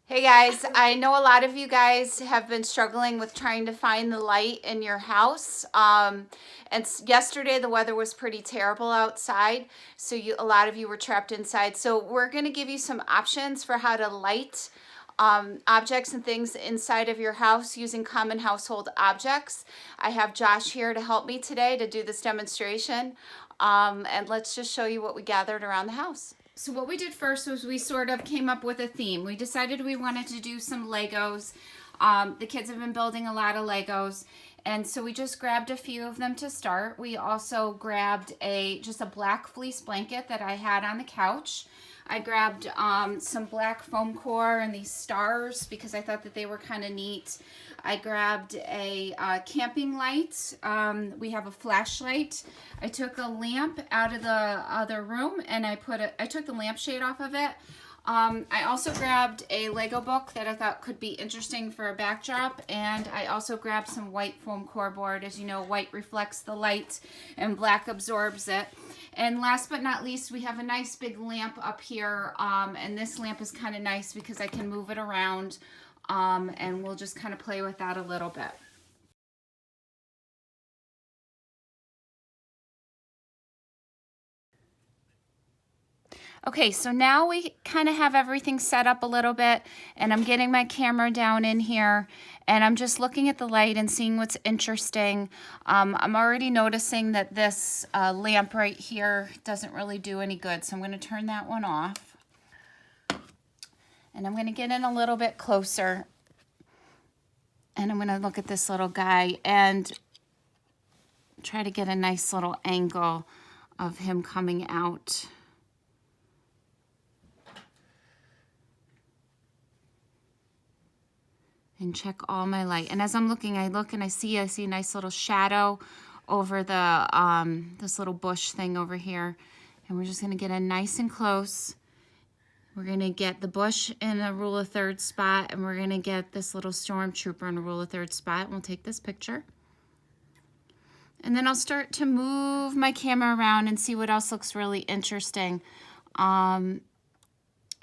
Hey guys, I know a lot of you guys have been struggling with trying to find the light in your house. And yesterday the weather was pretty terrible outside, so a lot of you were trapped inside. So we're going to give you some options for how to light objects and things inside of your house using common household objects. I have Josh here to help me today to do this demonstration. And let's just show you what we gathered around the house. So what we did first was we sort of came up with a theme. We decided we wanted to do some Legos. The kids have been building a lot of Legos, and so we just grabbed a few of them to start. We also grabbed just a black fleece blanket that I had on the couch. I grabbed some black foam core and these stars because I thought that they were kind of neat. I grabbed a camping light. We have a flashlight. I took a lamp out of the other room and I took the lampshade off of it. I also grabbed a Lego book that I thought could be interesting for a backdrop, and I also grabbed some white foam core board. As you know, white reflects the light and black absorbs it. And last but not least, we have a nice big lamp up here, and this lamp is kind of nice because I can move it around, and we'll just kind of play with that a little bit. Okay, so now we kind of have everything set up a little bit, and I'm getting my camera down in here, and I'm just looking at the light and seeing what's interesting. I'm already noticing that this lamp right here doesn't really do any good, so I'm going to turn that one off. And I'm going to get in a little bit closer, and I'm going to look at this little guy and try to get a nice little angle of him coming out. And check all my light. And as I'm looking, I look and I see a nice little shadow over the this little bush thing over here. And we're just gonna get in nice and close. We're gonna get the bush in a rule of thirds spot, and we're gonna get this little stormtrooper in a rule of thirds spot. And we'll take this picture. And then I'll start to move my camera around and see what else looks really interesting.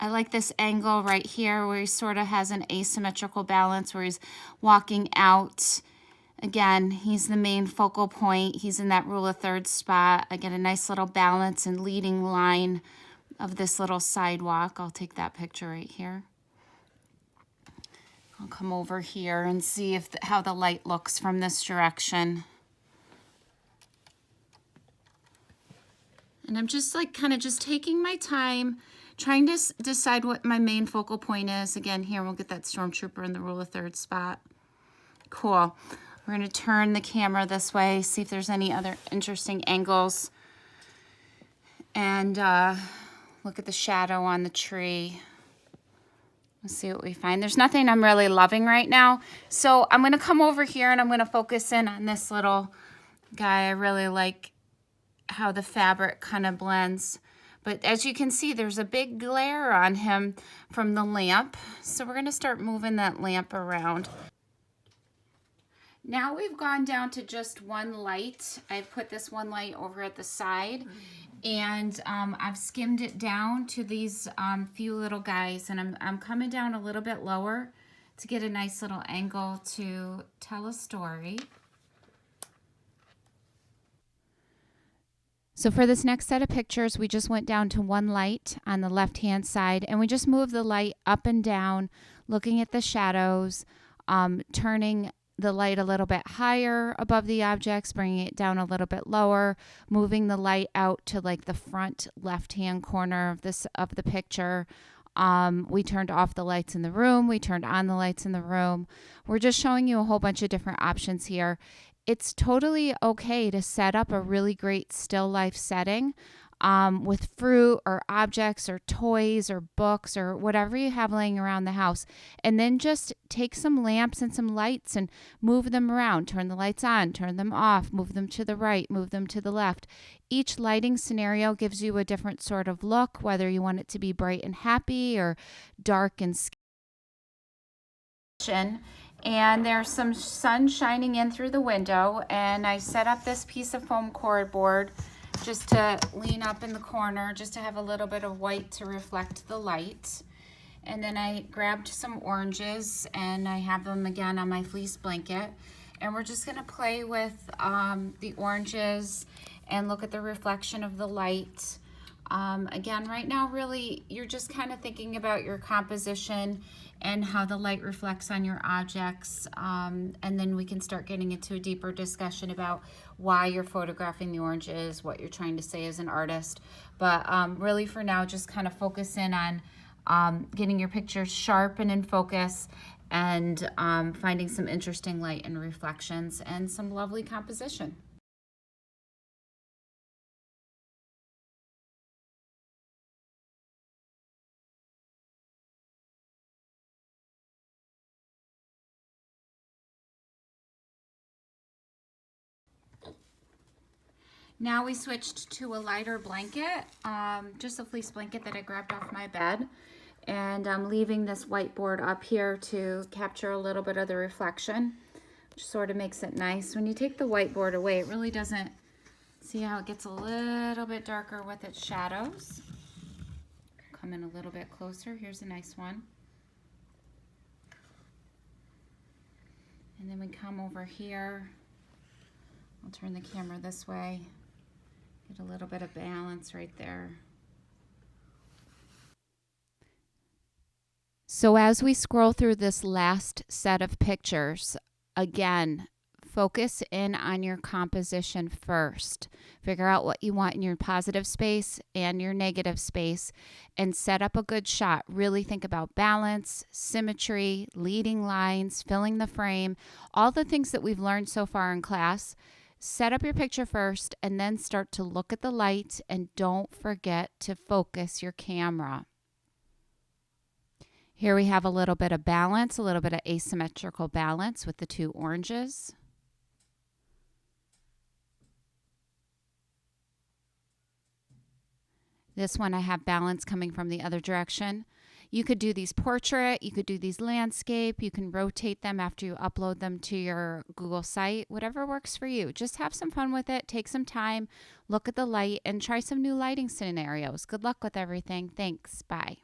I like this angle right here where he sort of has an asymmetrical balance where he's walking out. Again, he's the main focal point. He's in that rule of thirds spot. I get a nice little balance and leading line of this little sidewalk. I'll take that picture right here. I'll come over here and see how the light looks from this direction. And I'm just like kind of just taking my time, trying to decide what my main focal point is. Again, here we'll get that stormtrooper in the rule of thirds spot. Cool. We're going to turn the camera this way, see if there's any other interesting angles. And look at the shadow on the tree. Let's see what we find. There's nothing I'm really loving right now. So I'm going to come over here and I'm going to focus in on this little guy. I really like how the fabric kind of blends. But as you can see, there's a big glare on him from the lamp. So we're going to start moving that lamp around. Now we've gone down to just one light. I've put this one light over at the side. And I've skimmed it down to these few little guys. And I'm coming down a little bit lower to get a nice little angle to tell a story. So for this next set of pictures, we just went down to one light on the left-hand side, and we just moved the light up and down, looking at the shadows, turning the light a little bit higher above the objects, bringing it down a little bit lower, moving the light out to like the front left-hand corner of the picture. We turned off the lights in the room. We turned on the lights in the room. We're just showing you a whole bunch of different options here. It's totally okay to set up a really great still life setting with fruit or objects or toys or books or whatever you have laying around the house. And then just take some lamps and some lights and move them around. Turn the lights on, turn them off, move them to the right, move them to the left. Each lighting scenario gives you a different sort of look, whether you want it to be bright and happy or dark and scary. And there's some sun shining in through the window, and I set up this piece of foam core board just to lean up in the corner, just to have a little bit of white to reflect the light. And then I grabbed some oranges and I have them again on my fleece blanket. And we're just gonna play with the oranges and look at the reflection of the light. Again, right now, really, you're just kind of thinking about your composition and how the light reflects on your objects. And then we can start getting into a deeper discussion about why you're photographing the oranges, what you're trying to say as an artist. But really for now, just kind of focus in on getting your pictures sharp and in focus, and finding some interesting light and reflections and some lovely composition. Now we switched to a lighter blanket, just a fleece blanket that I grabbed off my bed. And I'm leaving this whiteboard up here to capture a little bit of the reflection, which sort of makes it nice. When you take the whiteboard away, it really doesn't, see how it gets a little bit darker with its shadows. Come in a little bit closer. Here's a nice one. And then we come over here. I'll turn the camera this way. Get a little bit of balance right there. So as we scroll through this last set of pictures, again, focus in on your composition first. Figure out what you want in your positive space and your negative space and set up a good shot. Really think about balance, symmetry, leading lines, filling the frame, all the things that we've learned so far in class. Set up your picture first and then start to look at the light, and don't forget to focus your camera. Here we have a little bit of balance, a little bit of asymmetrical balance with the two oranges. This one I have balance coming from the other direction. You could do these portrait, you could do these landscape, you can rotate them after you upload them to your Google site, whatever works for you. Just have some fun with it, take some time, look at the light, and try some new lighting scenarios. Good luck with everything. Thanks. Bye.